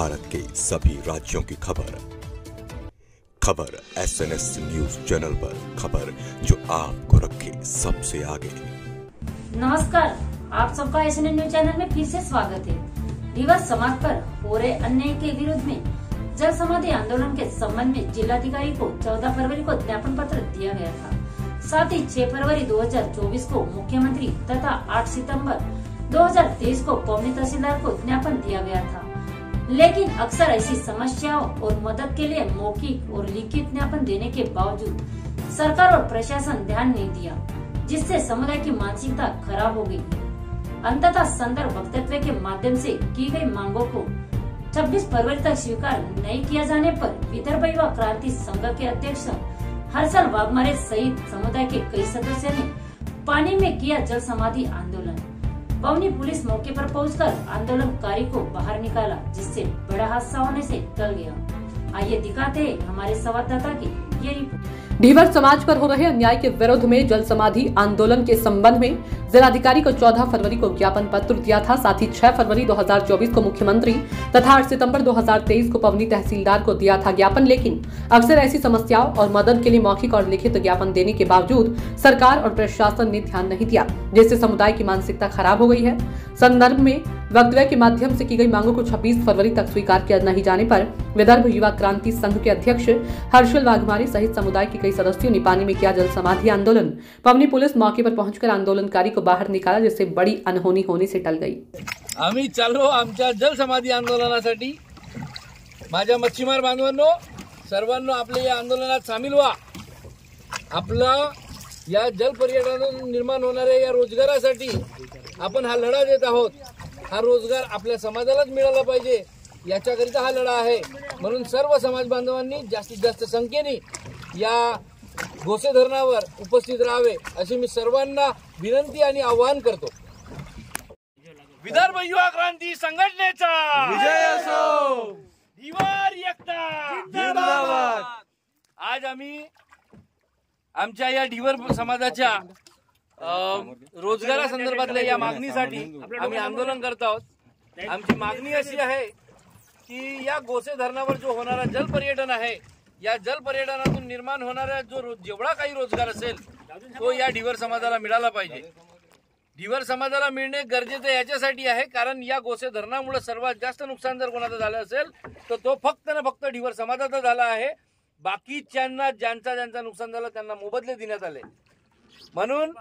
भारत के सभी राज्यों की खबर SNS न्यूज चैनल पर, खबर जो आपको रखे सबसे आगे। नमस्कार, आप सबका SNS न्यूज चैनल में फिर से स्वागत है। धीवर समाज पर हो रहे अन्याय के विरोध में जल समाधि आंदोलन के संबंध में जिलाधिकारी को 14 फरवरी को ज्ञापन पत्र दिया गया था। साथ ही 6 फरवरी 2024 को मुख्यमंत्री तथा 8 सितंबर 2023 को पवनी तहसीलदार को ज्ञापन दिया गया था। लेकिन अक्सर ऐसी समस्याओं और मदद के लिए मौखिक और लिखित ज्ञापन देने के बावजूद सरकार और प्रशासन ध्यान नहीं दिया, जिससे समुदाय की मानसिकता खराब हो गई। अंततः संदर्भ वक्तव्य के माध्यम से की गई मांगों को 26 फरवरी तक स्वीकार नहीं किया जाने पर विदर्भ युवा क्रांति संघ के अध्यक्ष हर्षल वाघमारे सहित समुदाय के कई सदस्यों ने पानी में किया जल समाधि आंदोलन। पवनी पुलिस मौके पर पहुंचकर आंदोलनकारी को बाहर निकाला, जिससे बड़ा हादसा होने से टल गया। आइए दिखाते हैं हमारे संवाददाता की ये रिपोर्ट। धीवर समाज पर हो रहे अन्याय के विरोध में जल समाधि आंदोलन के संबंध में जिलाधिकारी को 14 फरवरी को ज्ञापन पत्र दिया था। साथ ही 6 फरवरी 2024 को मुख्यमंत्री तथा 8 सितंबर 2023 को पवनी तहसीलदार को दिया था ज्ञापन। लेकिन अक्सर ऐसी समस्याओं और मदद के लिए मौखिक और लिखित ज्ञापन देने के बावजूद सरकार और प्रशासन ने ध्यान नहीं दिया, जिससे समुदाय की मानसिकता खराब हो गई है। संदर्भ में वक्तव्य के माध्यम से की गई मांगों को 26 फरवरी तक स्वीकार किया नहीं जाने पर विदर्भ युवा क्रांति संघ के अध्यक्ष हर्षल वाघमारे सहित समुदाय के कई सदस्यों ने पानी में किया जल समाधि आंदोलन। पवनी पुलिस मौके पर पहुंचकर आंदोलनकारी को बाहर निकाला, जिससे बड़ी अनहोनी होने से टल गई। आम्ही चाललो आमच्या जल समाधी आंदोलनासाठी। माझ्या मच्छीमार बांधवांनो, सर्वांना आपल्या या आंदोलनात सामील व्हा। आपला या जल पर्यटनातून निर्माण होणाऱ्या या रोजगारासाठी आपण हा लढा देत आहोत। हा रोजगार आपल्या समाजालाच मिळाला पाहिजे, याच्याकरिता हा लढा आहे। म्हणून सर्व समाज बांधवांनी जास्तीत जास्त संख्येने या घोसे धरणावर उपस्थित राहावे अशी मी सर्वांना विनंती आणि आवाहन करतो। विदर्भ युवा क्रांती संघटनेचा विजय असो। धीवर एकता जिंदाबाद। आज आम्ही आमच्या या धीवर समाजाच्या रोजगारासंदर्भातल्या या मागणीसाठी आम्ही आंदोलन करत आहोत। आमची मागणी अशी आहे की या घोसे धरणावर जो होणारा जल पर्यटन आहे, या जल पर्यटनातून निर्माण होणारा जो जेवढा काही रोजगार असेल तो या धीवर समाजाला मिळाला पाहिजे। धीवर समाजाला मिळणे गरजेचं याच्यासाठी आहे कारण या घोसे धरणामुळे सर्वात जास्त नुकसान जर कोणाचं झालं असेल तर तो फक्त ना फक्त धीवर समाजाचा झाला आहे। बाकीच्यांना ज्यांचा नुकसान झालं त्यांना मोबदले देण्यात आले। म्हणून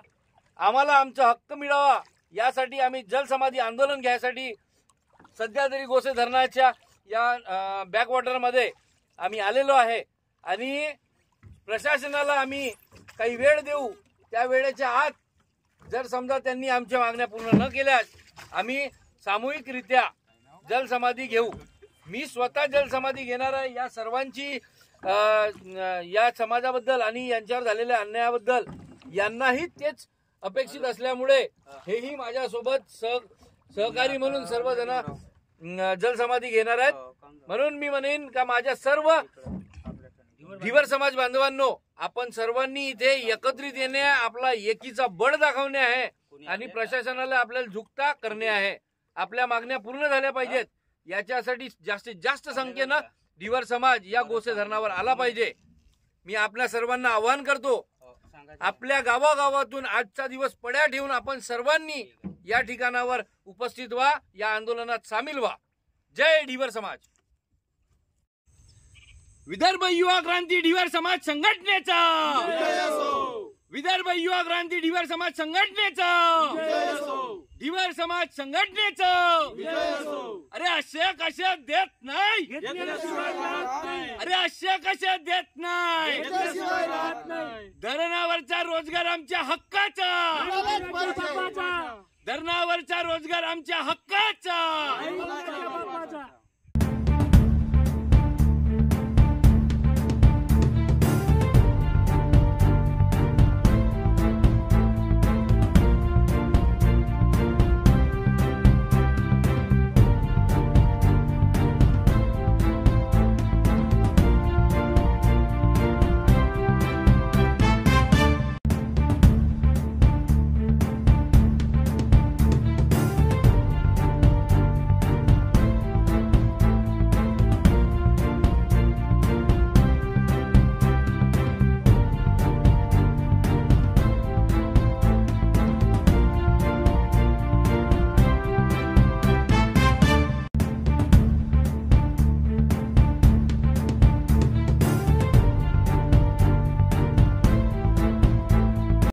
आम्हाला आमचा हक्क मिळावा यासाठी आम्ही जल समाधी आंदोलन घ्यायसाठी सध्या तरी घोसे धरणाच्या या बॅकवॉटर मध्ये आम्ही आलेलो आहे आणि प्रशासनाला आम्ही काही वेळ देऊ। त्या वेळेच्या आत जर समजा त्यांनी आमच्या मागण्या पूर्ण न केल्यास आम्ही सामूहिकरित्या जल समाधी घेऊ। मी स्वतः जल समाधी घेणार आहे। या सर्वांची या समाजाबद्दल आणि यांच्यावर झालेल्या अन्यायाबद्दल यांनाही तेच अपेक्षित असल्यामुळे हेही माझ्यासोबत सहकारी म्हणून सर्वजण जल समाधी घेणार आहेत। म्हणून मी म्हणेन का माझ्या सर्व धीवर समाज बांधवांनो, आपण सर्वांनी इथे एकत्रित येणे, आपला एकीचा बळ दाखवणे आहे आणि प्रशासनाला आपल्याला झुकता करणे आहे। आपल्या मागण्या पूर्ण झाल्या पाहिजेत, याच्यासाठी जास्तीत जास्त संख्येनं धीवर समाज या घोसे धरणावर आला पाहिजे। मी आपल्या सर्वांना आवाहन करतो, आपल्या गावागावातून आजचा दिवस पड्या ठेवून आपण सर्वांनी या ठिकाणावर उपस्थित व्हा, या आंदोलनात सामील व्हा। जय धीवर समाज। विदर्भ युवा क्रांती धीवर समाज संघटनेचा विजय असो। विदर्भ युवा क्रांती धीवर समाज संघटनेचा विजय असो। धीवर समाज संघटनेचा विजय असो। अरे असे कसे देत नाही, अरे असे कसे देत नाही, धरणावरचा रोजगार आमच्या हक्काचा, धरणावरचा रोजगार आमच्या हक्काचा।